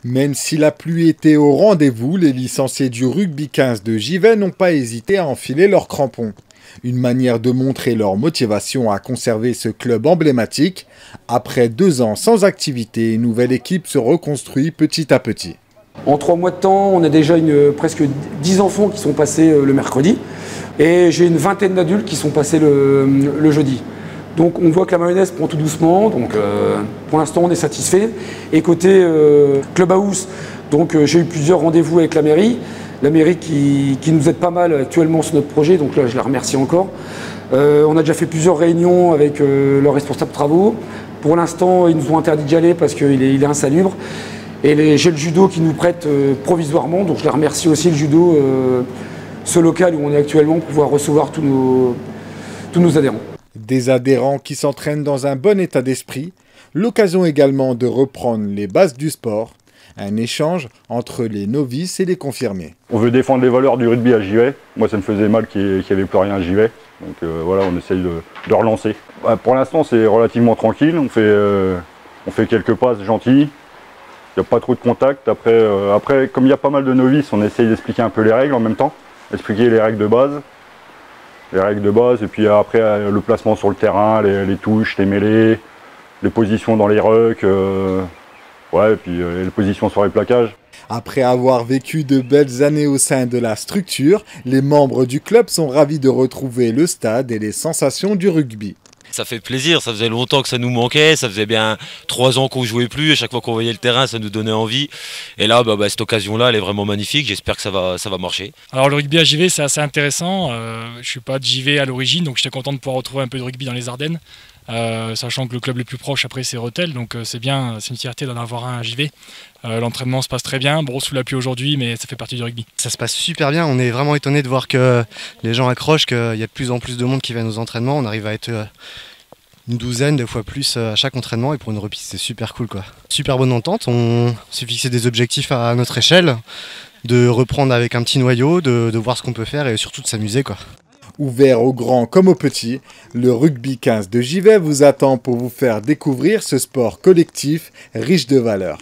Même si la pluie était au rendez-vous, les licenciés du rugby 15 de Givet n'ont pas hésité à enfiler leurs crampons. Une manière de montrer leur motivation à conserver ce club emblématique. Après 2 ans sans activité, une nouvelle équipe se reconstruit petit à petit. En 3 mois de temps, on a déjà presque 10 enfants qui sont passés le mercredi et j'ai une vingtaine d'adultes qui sont passés le jeudi. Donc on voit que la mayonnaise prend tout doucement, donc pour l'instant on est satisfait. Et côté Clubhouse, donc j'ai eu plusieurs rendez-vous avec la mairie qui nous aide pas mal actuellement sur notre projet, donc là je la remercie encore. On a déjà fait plusieurs réunions avec leurs responsables travaux. Pour l'instant ils nous ont interdit d'y aller parce qu'il est insalubre. Et j'ai le judo qui nous prête provisoirement, donc je les remercie aussi, le judo, ce local où on est actuellement, pour pouvoir recevoir tous nos adhérents. Des adhérents qui s'entraînent dans un bon état d'esprit, l'occasion également de reprendre les bases du sport, un échange entre les novices et les confirmés. On veut défendre les valeurs du rugby à Givet. Moi ça me faisait mal qu'il n'y avait plus rien à Givet, donc voilà, on essaye de relancer. Pour l'instant c'est relativement tranquille, on fait quelques passes gentilles. Il n'y a pas trop de contact. Après, comme il y a pas mal de novices, on essaye d'expliquer un peu les règles en même temps. Expliquer les règles de base. Et puis après, le placement sur le terrain, les touches, les mêlées, les positions dans les rucks, et puis les positions sur les plaquages. Après avoir vécu de belles années au sein de la structure, les membres du club sont ravis de retrouver le stade et les sensations du rugby. Ça fait plaisir, ça faisait longtemps que ça nous manquait, ça faisait bien 3 ans qu'on jouait plus, à chaque fois qu'on voyait le terrain ça nous donnait envie. Et là cette occasion-là elle est vraiment magnifique, j'espère que ça va marcher. Alors le rugby à Givet c'est assez intéressant, je ne suis pas de Givet à l'origine donc j'étais content de pouvoir retrouver un peu de rugby dans les Ardennes. Sachant que le club le plus proche après c'est Rethel, donc c'est bien, c'est une fierté d'en avoir un à Givet. L'entraînement se passe très bien, bon sous la pluie aujourd'hui mais ça fait partie du rugby. Ça se passe super bien, on est vraiment étonné de voir que les gens accrochent, qu'il y a de plus en plus de monde qui vient aux entraînements, on arrive à être une douzaine de fois plus à chaque entraînement et pour une reprise c'est super cool quoi. Super bonne entente, on s'est fixé des objectifs à notre échelle, de reprendre avec un petit noyau, de voir ce qu'on peut faire et surtout de s'amuser quoi. Ouvert aux grands comme aux petits, le rugby 15 de Givet vous attend pour vous faire découvrir ce sport collectif riche de valeurs.